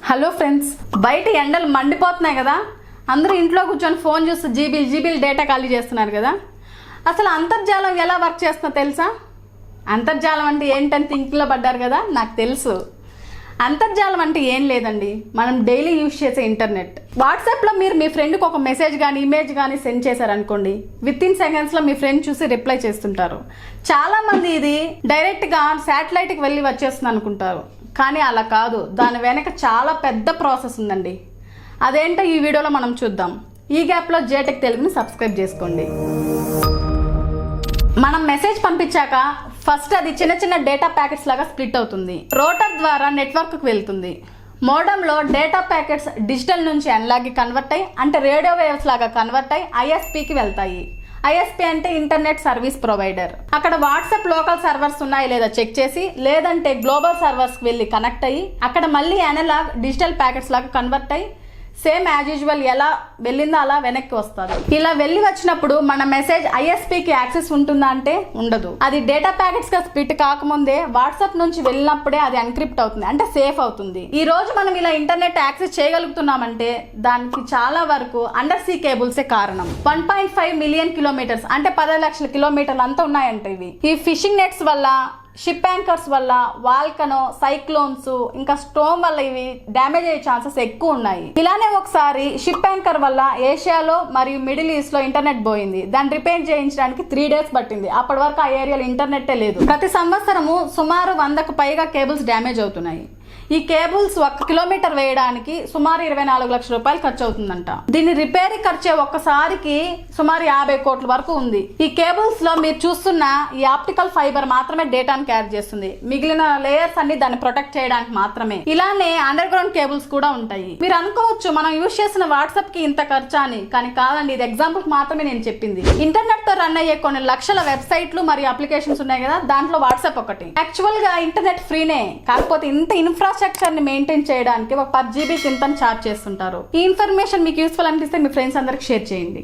Hello friends, బయట ఎండలు మండిపోతున్నాయి కదా. అందరూ ఇంట్లో కూర్చొని ఫోన్ చూస్తూ జీబీలు డేటా ఖాళీ చేస్తున్నారు కదా. అసలు అంతర్జాలం ఎలా వర్క్ చేస్తుందో తెలుసా? అంతర్జాలం అంటే ఏంటని థింకింగ్లో పడ్డారు కదా. నాకు తెలుసు. అంతర్జాలం అంటే ఏం లేదండి, మనం డైలీ యూజ్ చేసే ఇంటర్నెట్. వాట్సాప్లో మీరు మీ ఫ్రెండ్కి ఒక మెసేజ్ కానీ ఇమేజ్ కానీ సెండ్ చేశారనుకోండి, విత్ ఇన్ సెకండ్స్లో మీ ఫ్రెండ్ చూసి రిప్లై చేస్తుంటారు. చాలామంది ఇది డైరెక్ట్గా శాటిలైట్కి వెళ్ళి వచ్చేస్తుంది అనుకుంటారు, కానీ అలా కాదు. దాని వెనక చాలా పెద్ద ప్రాసెస్ ఉందండి. అదేంటో ఈ వీడియోలో మనం చూద్దాం. ఈ గ్యాప్లో జేటెక్ తెలుగుని సబ్స్క్రైబ్ చేసుకోండి. మనం మెసేజ్ పంపించాక ఫస్ట్ అది చిన్న చిన్న డేటా ప్యాకెట్స్ లాగా స్ప్లిట్ అవుతుంది. రోటర్ ద్వారా నెట్వర్క్కి వెళ్తుంది. మోడెంలో డేటా ప్యాకెట్స్ డిజిటల్ నుంచి అనలాగ్కి కన్వర్ట్ అయ్యి, అంటే రేడియో వేవ్స్ లాగా కన్వర్ట్ అయ్యి ఐఎస్పీకి వెళ్తాయి. ఐఎస్పీ అంటే ఇంటర్నెట్ సర్వీస్ ప్రొవైడర్. అక్కడ వాట్సాప్ లోకల్ సర్వర్స్ ఉన్నాయి లేదా చెక్ చేసి, లేదంటే గ్లోబల్ సర్వర్స్కి వెళ్ళి కనెక్ట్ అయ్యి, అక్కడ మళ్ళీ అనలాగ్ డిజిటల్ ప్యాకెట్స్ లాగా కన్వర్ట్ అయ్యి సేమ్ యాజ్ యూజువల్ ఎలా వెళ్ళిందో అలా వెనక్కి వస్తుంది. ఇలా వెళ్ళి వచ్చినప్పుడు మన మెసేజ్ ఐఎస్పీకి యాక్సెస్ ఉంటుందా అంటే ఉండదు. అది డేటా ప్యాకెట్స్ గా స్ప్లిట్ కాకముందే వాట్సాప్ నుంచి వెళ్ళినప్పుడే అది ఎన్క్రిప్ట్ అవుతుంది, అంటే సేఫ్ అవుతుంది. ఈ రోజు మనం ఇలా ఇంటర్నెట్ యాక్సెస్ చేయగలుగుతున్నామంటే దానికి చాలా వరకు అండర్ సీ కేబుల్సే కారణం. 1.5 మిలియన్ కిలోమీటర్స్ అంటే 10 లక్షల కిలోమీటర్లు అంతా ఉన్నాయంట ఇవి. ఈ ఫిషింగ్ నెట్స్ వల్ల, షిప్ యాంకర్స్ వల్ల, వాల్కనో, సైక్లోన్స్, ఇంకా స్టోమ్ వల్ల ఇవి డ్యామేజ్ అయ్యే ఛాన్సెస్ ఎక్కువ ఉన్నాయి. ఇలానే ఒకసారి షిప్ యాంకర్ వల్ల ఏషియాలో మరియు మిడిల్ ఈస్ట్ లో ఇంటర్నెట్ పోయింది. దాన్ని రిపేర్ చేయించడానికి 3 days పట్టింది. అప్పటి వరకు ఆ ఏరియాలో ఇంటర్నెట్టే లేదు. ప్రతి సంవత్సరము సుమారు 100కు పైగా కేబుల్స్ డ్యామేజ్ అవుతున్నాయి. ఈ కేబుల్స్ 1 కిలోమీటర్ వేయడానికి సుమారు 24 లక్షల రూపాయలు ఖర్చు అవుతుందంట. దీన్ని రిపేర్ ఖర్చే ఒక్కసారికి సుమారు 50 కోట్ల వరకు ఉంది. ఈ కేబుల్స్ లో మీరు చూస్తున్న ఈ ఆప్టికల్ ఫైబర్ మాత్రమే డేటాను క్యారీ చేస్తుంది. మిగిలిన లేయర్స్ అన్ని దాన్ని ప్రొటెక్ట్ చేయడానికి మాత్రమే. ఇలానే అండర్ గ్రౌండ్ కేబుల్స్ కూడా ఉంటాయి. మీరు అనుకోవచ్చు మనం యూజ్ చేసిన వాట్సాప్ కి ఇంత ఖర్చు అని, కానీ కాదండి. ఇది ఎగ్జాంపుల్ మాత్రమే నేను చెప్పింది. ఇంటర్నెట్ తో రన్ అయ్యే కొన్ని లక్షల వెబ్సైట్లు మరియు అప్లికేషన్స్ ఉన్నాయి కదా, దాంట్లో వాట్సాప్ ఒకటి. యాక్చువల్ గా ఇంటర్నెట్ ఫ్రీనే, కాకపోతే ఇంత ఇన్ఫ్రాస్ట్రక్చర్ ని మెయింటైన్ చేయడానికి ఒక 10 GB ఇంత ఛార్జ్ చేస్తుంటారు. ఈ ఇన్ఫర్మేషన్ మీకు యూస్ఫుల్ అనిపిస్తే మీ ఫ్రెండ్స్ అందరికి షేర్ చేయండి.